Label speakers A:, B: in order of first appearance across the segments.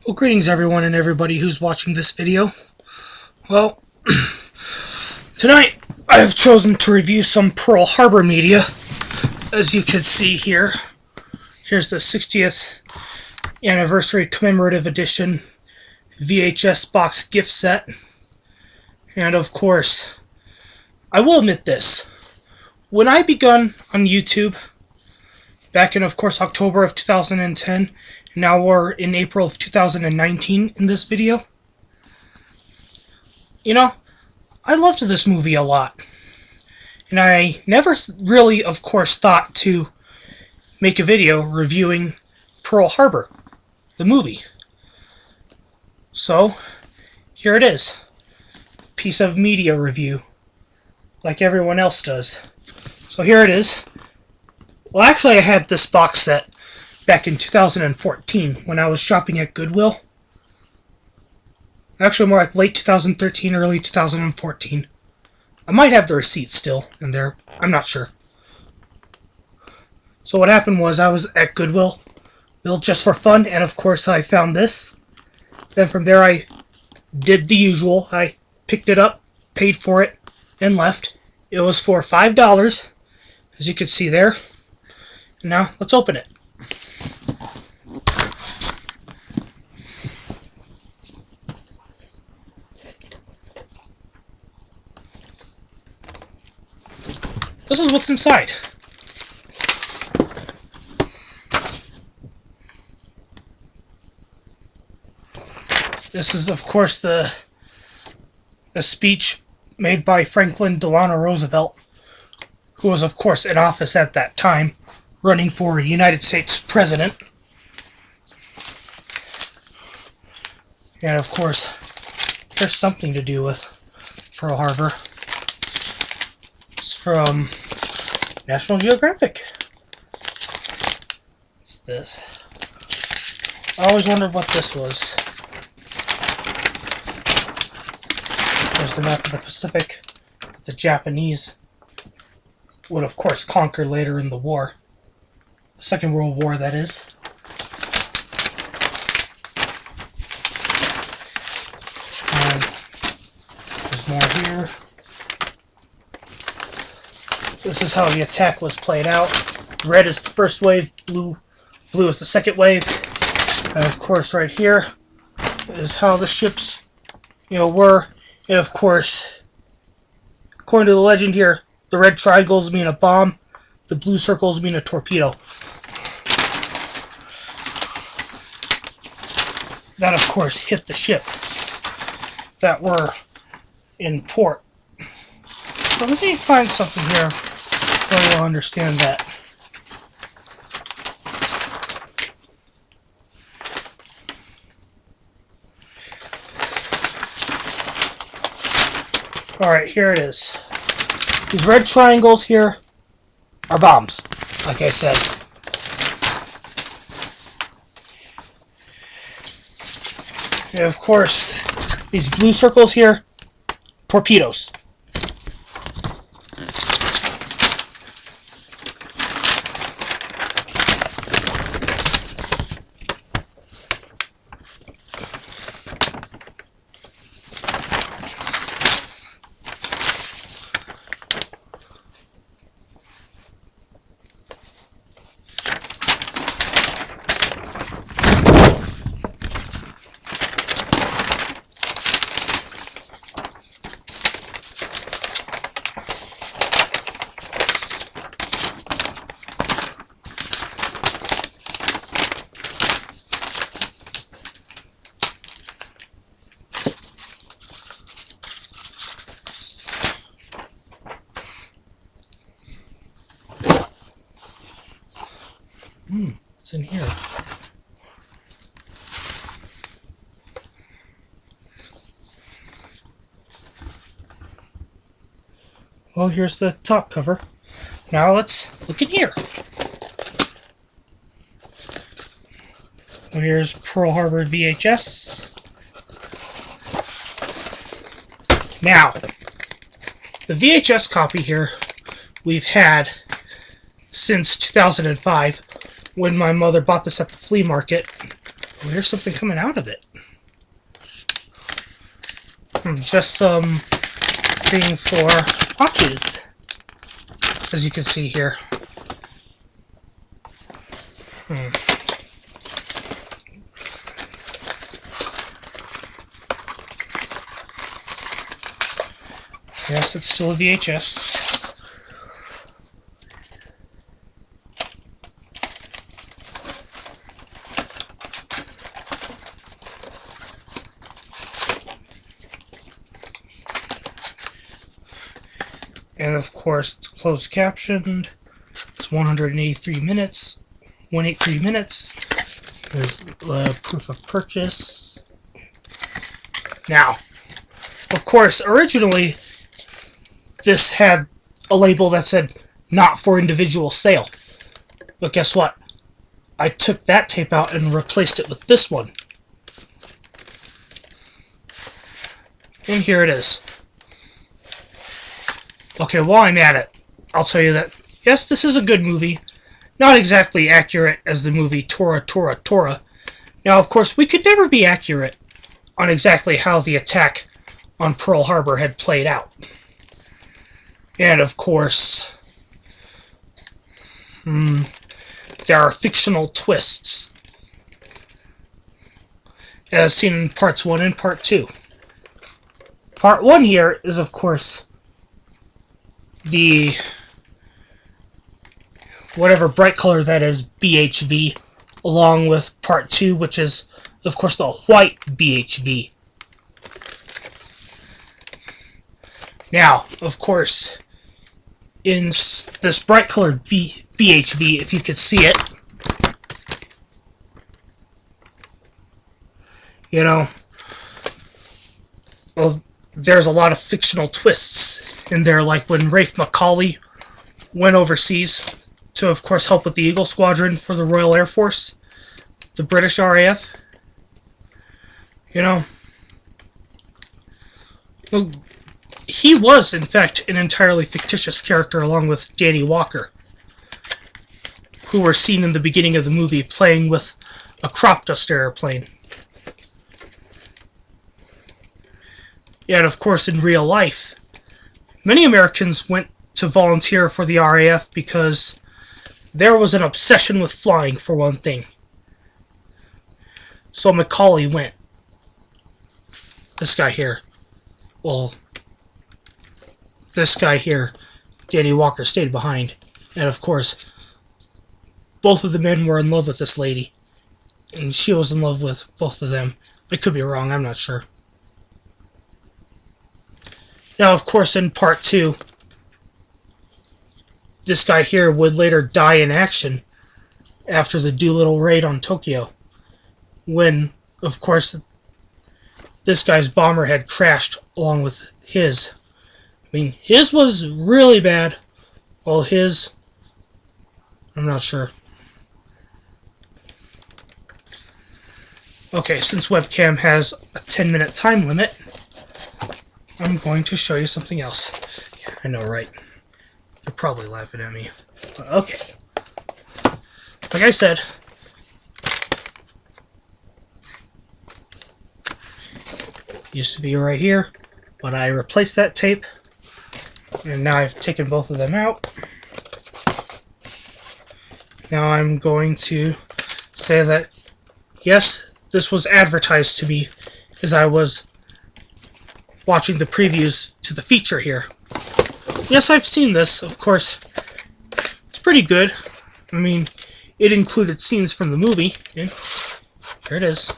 A: Well, greetings everyone and everybody who's watching this video. Well, tonight I have chosen to review some Pearl Harbor media. As you can see here, here's the 60th anniversary commemorative edition VHS box gift set. And of course, I will admit this. When I begun on YouTube, back in, of course, October of 2010, now we're in April of 2019 in this video. You know, I loved this movie a lot. And I never really, of course, thought to make a video reviewing Pearl Harbor, the movie. So, here it is. Piece of media review, like everyone else does. So here it is. Well, actually, I had this box set back in 2014 when I was shopping at Goodwill. Actually, more like late 2013, early 2014. I might have the receipt still in there. I'm not sure. So what happened was I was at Goodwill, just for fun, and of course I found this. Then from there I did the usual. I picked it up, paid for it, and left. It was for $5, as you can see there. And now let's open it. This is what's inside. This is, of course, the speech made by Franklin Delano Roosevelt, who was, of course, in office at that time, running for United States President. And, of course, there's something to do with Pearl Harbor. It's from National Geographic. What's this? I always wondered what this was. There's the map of the Pacific. The Japanese would, of course, conquer later in the war. The Second World War, that is. And there's more here. This is how the attack was played out. Red is the first wave, blue is the second wave. And of course, right here is how the ships, were. And of course, according to the legend here, the red triangles mean a bomb, the blue circles mean a torpedo. That, of course, hit the ships that were in port. So let me find something here so you'll understand that. Alright, here it is. These red triangles here are bombs, like I said. And of course, these blue circles here, torpedoes. What's in here? Well, here's the top cover. Now let's look in here. Well, here's Pearl Harbor VHS. Now, the VHS copy here we've had since 2005, when my mother bought this at the flea market. Oh, there's something coming out of it. Just some thing for hotkeys, as you can see here. Yes, it's still a VHS. And of course, it's closed captioned. It's 183 minutes. 183 minutes. There's proof of purchase. Now, of course, originally, this had a label that said, not for individual sale. But guess what? I took that tape out and replaced it with this one. And here it is. Okay, while I'm at it, I'll tell you that, yes, this is a good movie. Not exactly accurate as the movie Tora, Tora, Tora. Now, of course, we could never be accurate on exactly how the attack on Pearl Harbor had played out. And, of course, there are fictional twists, as seen in Parts 1 and Part 2. Part 1 here is, of course, the whatever bright color that is, BHV, along with Part 2, which is, of course, the white BHV. Now, of course, in this bright colored BHV, if you could see it, you know, well, there's a lot of fictional twists in there, like when Rafe McCauley went overseas to, of course, help with the Eagle Squadron for the Royal Air Force, the British RAF. You know, well, he was, in fact, an entirely fictitious character along with Danny Walker, who were seen in the beginning of the movie playing with a crop duster airplane. Yet, of course, in real life, many Americans went to volunteer for the RAF because there was an obsession with flying, for one thing. So McCauley went. This guy here. Well, this guy here, Danny Walker, stayed behind. And of course, both of the men were in love with this lady. And she was in love with both of them. I could be wrong, I'm not sure. Now, of course, in Part 2, this guy here would later die in action after the Doolittle raid on Tokyo, when, of course, this guy's bomber had crashed along with his. I mean, his was really bad, while his, I'm not sure. Okay, since webcam has a 10-minute time limit, I'm going to show you something else. Yeah, I know, right? You're probably laughing at me. But okay. Like I said, used to be right here, but I replaced that tape, and now I've taken both of them out. Now I'm going to say that, yes, this was advertised to me as I was watching the previews to the feature here. Yes, I've seen this, of course. It's pretty good. I mean, it included scenes from the movie. And here it is.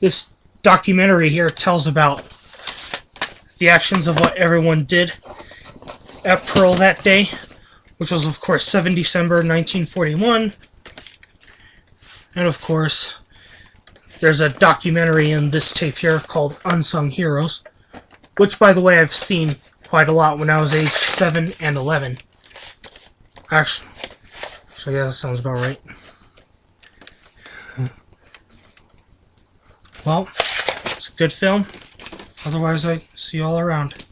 A: This documentary here tells about the actions of what everyone did at Pearl that day, which was, of course, 7 December 1941. And, of course, there's a documentary in this tape here called Unsung Heroes, which, by the way, I've seen quite a lot when I was age 7 and 11. Actually, so yeah, that sounds about right. Well, it's a good film. Otherwise, I see you all around.